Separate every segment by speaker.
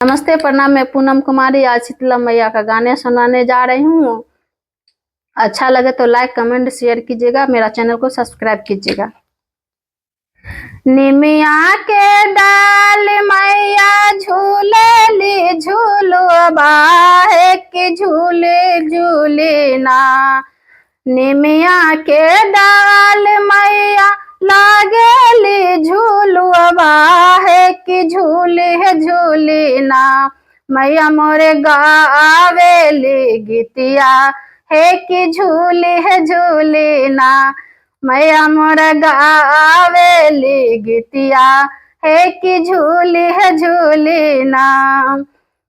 Speaker 1: नमस्ते, प्रणाम। मैं पूनम कुमारी आज शीतला मैया का गाने सुनाने जा रही हूँ। अच्छा लगे तो लाइक कमेंट शेयर कीजिएगा, मेरा चैनल को सब्सक्राइब कीजिएगा। निमिया के डाल मैया झूले ली झूलुआ है कि झूले झूले ना। निमिया के डाल मैया लागेली झूलुआ है कि झूले झूले ना। मैया मोरे गावेली गीतिया है कि झूले झूले ना। मैया मोरे गावेली गीतिया है कि झूले झूले ना।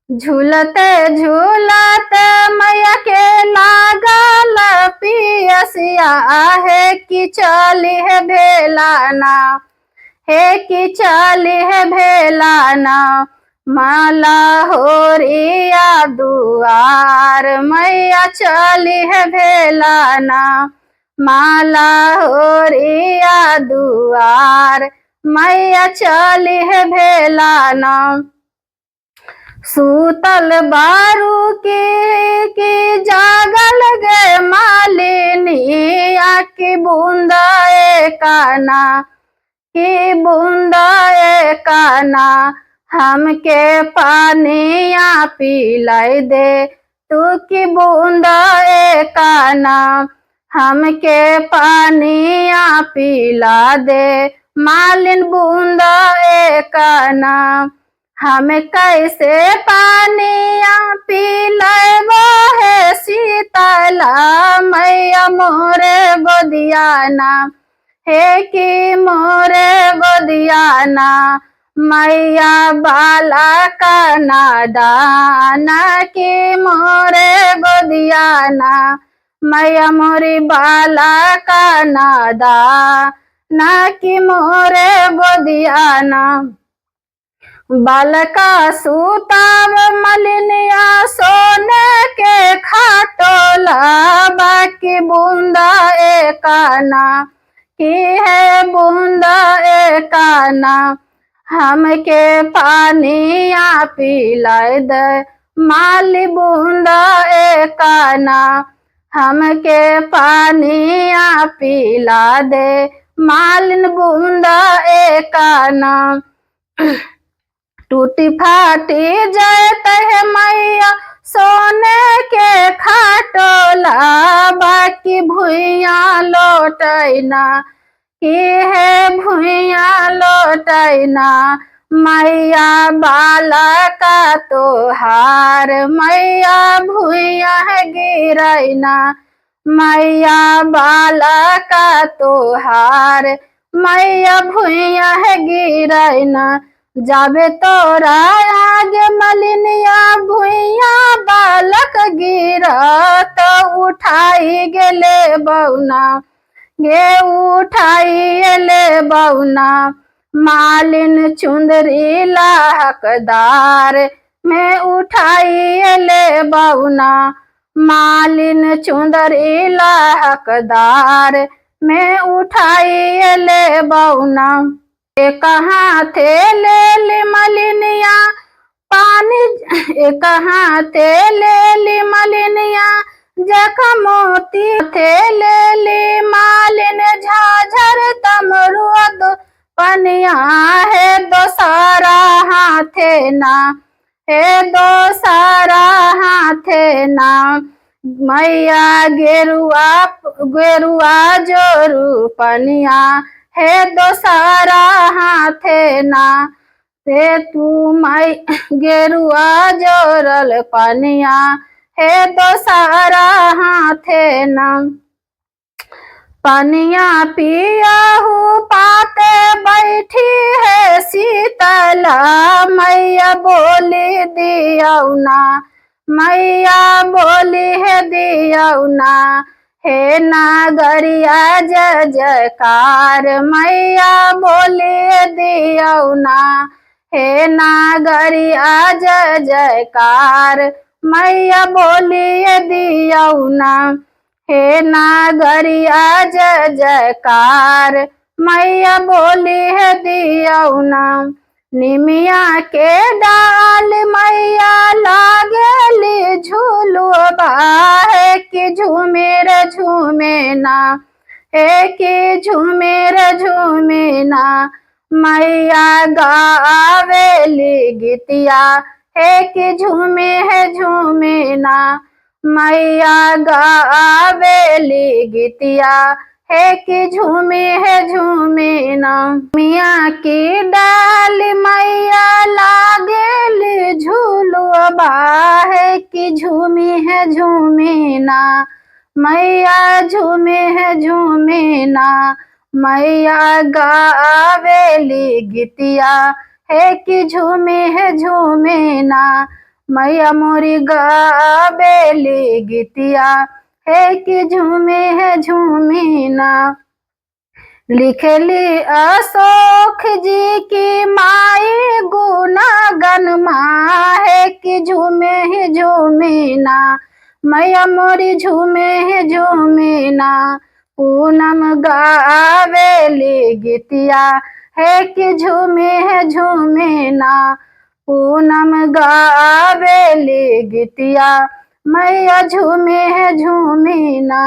Speaker 1: झूलते झूलते मैया के लागल पियसिया है कि चली है भेलाना है कि चली है भेलाना। माला होरिया दुआर मैया चली है भेलाना। माला होरिया दुआर मैया चली है भेलाना। सूतल बारू की जागल गे मालिनी आकी बूंदा काना की बूंदा काना। हमके पानिया पिलाई दे तू की बूंदा काना। हमके पानिया पिला दे मालिन बूंदा काना। हमें कैसे पानिया पिलाबो है शीतला मैया मोरे गोदियाना है कि मोरे गोदियाना। मैया बाला का नादाना कि मोरे गोदियाना। मैया मोरी बाला का नादाना कि मोरे गोदियाना। बालका सूताव मलिनिया सोने के खाटोला बाकी बूंदा काना की है बूंदा काना। हमके पानिया पिलाई दे माली बूंदा काना। हमके पानिया पिला दे मालिन बूंदा काना। टूटी फाटी जाते है मैया सोने के खाटोला बाकी भुइया लौटैना की है भुइया लौटैना। मैया बाला का तोहार मैया भुइया गिरैना। मैया बाला का तोहार मैया भुइया गिरैना। जाबे तोरा आगे मलिनिया भुइया बालक गिरा तो उठाई गेले बौना गे उठाई ले बौना। मालिन चुंदरी हकदार में उठाई ले बौना। मालिन चुंदरी हकदार में उठाई ले बौना। एक हाथे ले ली मलिनिया पानी एक हाथे ले ली मलिनिया जखा मोती थे ले ली मालिन झाझर तमरुद पनिया है दो सारा हाथे ना है दो सारा हाथे ना। मैया गेरुआ गेरुआ जोरू पनिया है दो सारा हाथे ना। ते तू माई गेरुआ जोरल पनिया है दो सारा हाथे ना। पनिया पियाहू पाते बैठी है शीतला मैया बोली दियौना। मैया बोली है दियौना। हे नागरिया जय जयकार मैया बोली दियौना। हे नागरिया जय जयकार मैया बोली दियौना। हे नागरिया जय जयकार मैया बोली दियौना। निमिया के डाल मैया हे कि झूमे रे झूमे ना मैया गावेली गीतिया। हे कि झूमे है झूमे ना मैया गावेली गीतिया। हे कि झूमे है झूमे ना मिया की डाल मैया लागेली झूलुआ। है कि झूमी है झूमे ना मैया झूमे है झूमे ना मैया गावेली गीतिया। है कि झूमे है झूमे ना मैया मोरी गावेली गीतिया। है कि झूमे है झूमे ना लिखली अशोक जी की माई गुना गनमा। है कि झूमे है झूमे ना मैया मोरी झूमे है झूमे ना पूनम गावेली गीतिया। है कि झूमे है झूमे ना पूनम गावेली गीतिया मैया झूमे है झूमे ना।